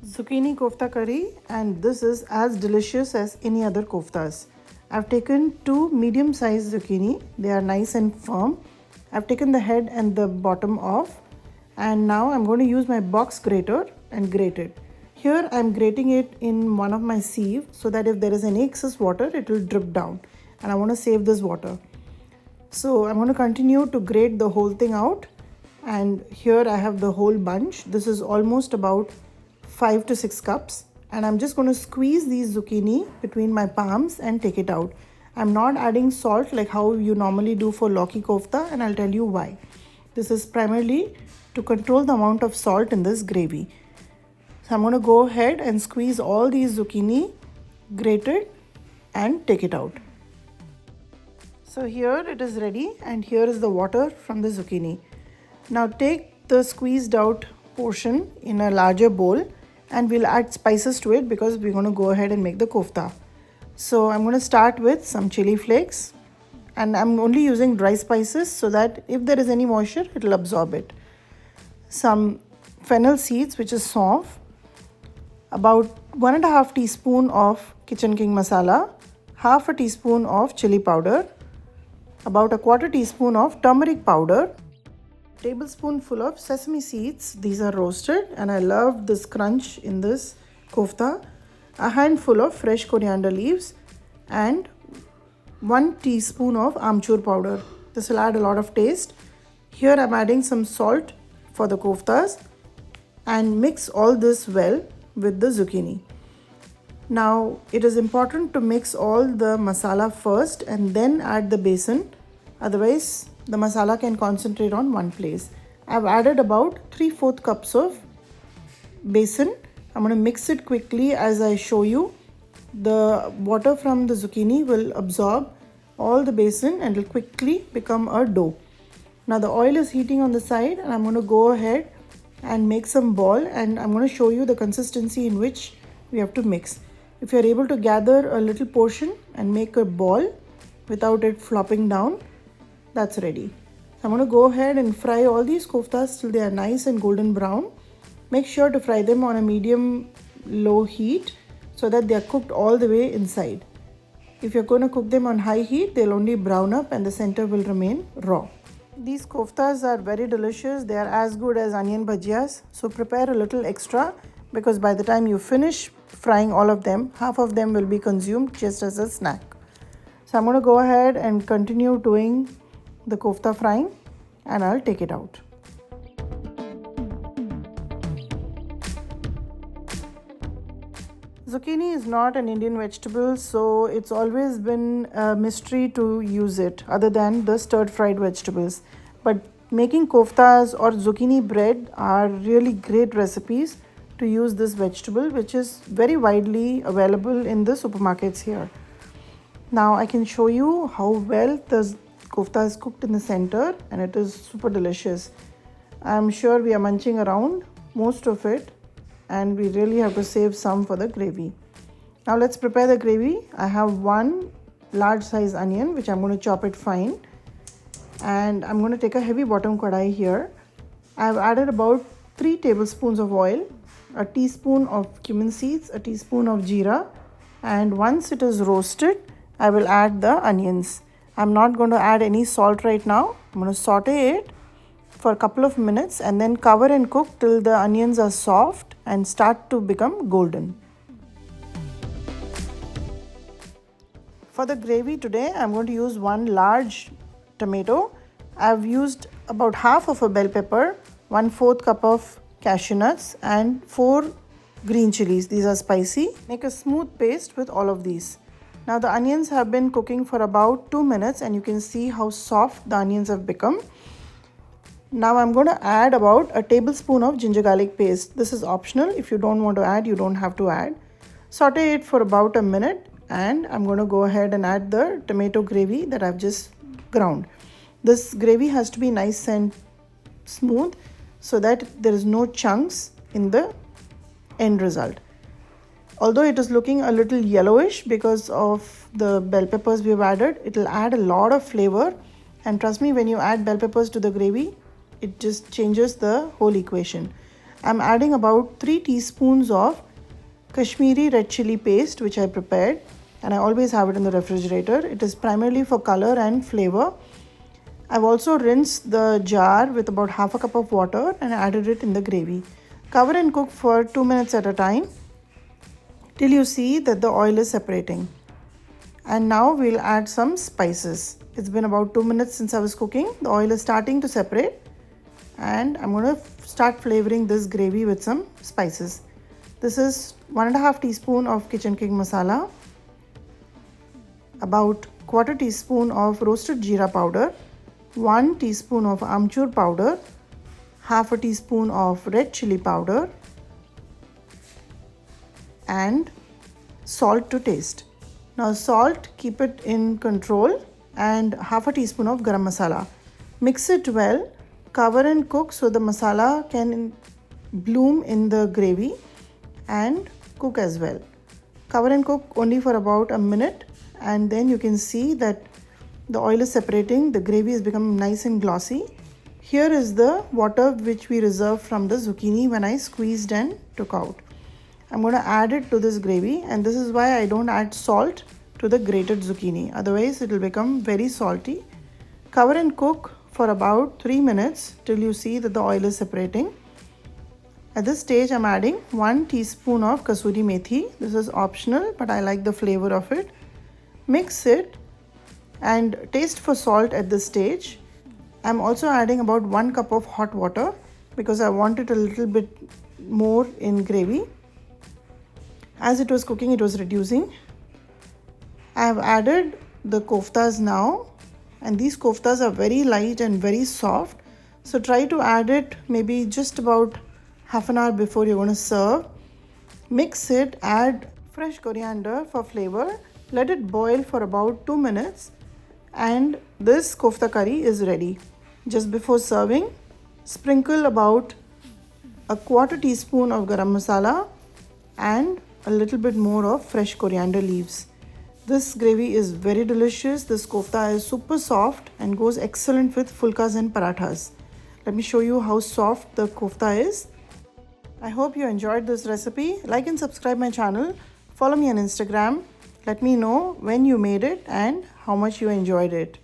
zucchini kofta curry, and this is as delicious as any other koftas. I've taken two medium-sized zucchini. They are nice and firm. I've taken the head and the bottom off, and now I'm going to use my box grater and grate it. Here I'm grating it in one of my sieve so that if there is any excess water, it will drip down, and I want to save this water. So I'm going to continue to grate the whole thing out, and here I have the whole bunch. This is almost about 5 to 6 cups, and I'm just going to squeeze these zucchini between my palms and take it out. I'm not adding salt like how you normally do for lauki kofta, and I'll tell you why. This is primarily to control the amount of salt in this gravy. So I'm going to go ahead and squeeze all these zucchini grated and take it out. So here it is ready, and here is the water from the zucchini. Now take the squeezed out portion in a larger bowl, and we'll add spices to it because we're going to go ahead and make the kofta. So I'm going to start with some chili flakes, and I'm only using dry spices so that if there is any moisture, it will absorb it. Some fennel seeds, which is sauve, about 1.5 teaspoon of kitchen king masala, half a teaspoon of chili powder, about a 1/4 teaspoon of turmeric powder, tablespoonful of sesame seeds. These are roasted, and I love this crunch in this kofta. A handful of fresh coriander leaves, and 1 teaspoon of Aamchur powder. This will add a lot of taste. Here I'm adding some salt for the koftas, and mix all this well with the zucchini. Now it is important to mix all the masala first and then add the besan, otherwise the masala can concentrate on one place. I've added about 3/4 cups of besan. I'm going to mix it quickly as I show you. The water from the zucchini will absorb all the besan and will quickly become a dough. Now the oil is heating on the side, and I'm going to go ahead and make some ball, and I'm going to show you the consistency in which we have to mix. If you're able to gather a little portion and make a ball without it flopping down, that's ready. So I'm going to go ahead and fry all these koftas till they are nice and golden brown. Make sure to fry them on a medium low heat so that they are cooked all the way inside. If you're going to cook them on high heat, they'll only brown up and the center will remain raw. These koftas are very delicious. They are as good as onion bhajiyas. So prepare a little extra, because by the time you finish frying all of them, half of them will be consumed just as a snack. So I'm going to go ahead and continue doing the kofta frying, and I'll take it out. Zucchini is not an Indian vegetable, so it's always been a mystery to use it other than the stir fried vegetables. But making koftas or zucchini bread are really great recipes to use this vegetable, which is very widely available in the supermarkets here. Now I can show you how well the kofta is cooked in the center, and it is super delicious. I'm sure we are munching around most of it, and we really have to save some for the gravy. Now let's prepare the gravy. I have 1 large size onion, which I'm going to chop it fine, and I'm going to take a heavy bottom kadai here. I've added about 3 tablespoons of oil, a teaspoon of cumin seeds, a teaspoon of jeera, and once it is roasted, I will add the onions. I'm not going to add any salt right now. I'm going to saute it for a couple of minutes and then cover and cook till the onions are soft and start to become golden. For the gravy today, I'm going to use 1 large tomato. I've used about half of a bell pepper, 1/4 cup of cashew nuts, and 4 green chilies. These are spicy. Make a smooth paste with all of these. Now the onions have been cooking for about 2 minutes, and you can see how soft the onions have become. Now I'm going to add about a tablespoon of ginger garlic paste. This is optional. If you don't want to add, you don't have to add. Saute it for about a minute, and I'm going to go ahead and add the tomato gravy that I've just ground. This gravy has to be nice and smooth so that there is no chunks in the end result. Although it is looking a little yellowish because of the bell peppers we've added, it will add a lot of flavor, and trust me, when you add bell peppers to the gravy, it just changes the whole equation. I'm adding about 3 teaspoons of Kashmiri red chili paste which I prepared, and I always have it in the refrigerator. It is primarily for color and flavor. I've also rinsed the jar with about half a cup of water and added it in the gravy. Cover and cook for 2 minutes at a time till you see that the oil is separating. And now we'll add some spices. It's been about 2 minutes since I was cooking. The oil is starting to separate, and I'm going to start flavoring this gravy with some spices. This is 1.5 teaspoon of kitchen king masala, about quarter teaspoon of roasted jeera powder, 1 teaspoon of Aamchur powder, half a teaspoon of red chili powder, and salt to taste. Now salt, keep it in control, and half a teaspoon of garam masala. Mix it well, cover and cook so the masala can bloom in the gravy and cook as well. Cover and cook only for about a minute, and then you can see that the oil is separating, the gravy is becoming nice and glossy. Here is the water which we reserved from the zucchini when I squeezed and took out. I'm going to add it to this gravy, and this is why I don't add salt to the grated zucchini, otherwise it will become very salty. Cover and cook for about 3 minutes till you see that the oil is separating. At this stage I'm adding 1 teaspoon of Kasoori Methi. This is optional, but I like the flavor of it. Mix it and taste for salt at this stage. I'm also adding about 1 cup of hot water because I want it a little bit more in gravy. As it was cooking, it was reducing. I have added the koftas now, and these koftas are very light and very soft. So try to add it maybe just about half an hour before you're going to serve. Mix it, add fresh coriander for flavor. Let it boil for about 2 minutes, and this kofta curry is ready. Just before serving, sprinkle about a quarter teaspoon of garam masala and a little bit more of fresh coriander leaves. This gravy is very delicious. This kofta is super soft and goes excellent with fulkas and parathas. Let me show you how soft the kofta is. I hope you enjoyed this recipe. Like and subscribe my channel. Follow me on Instagram. Let me know when you made it and how much you enjoyed it.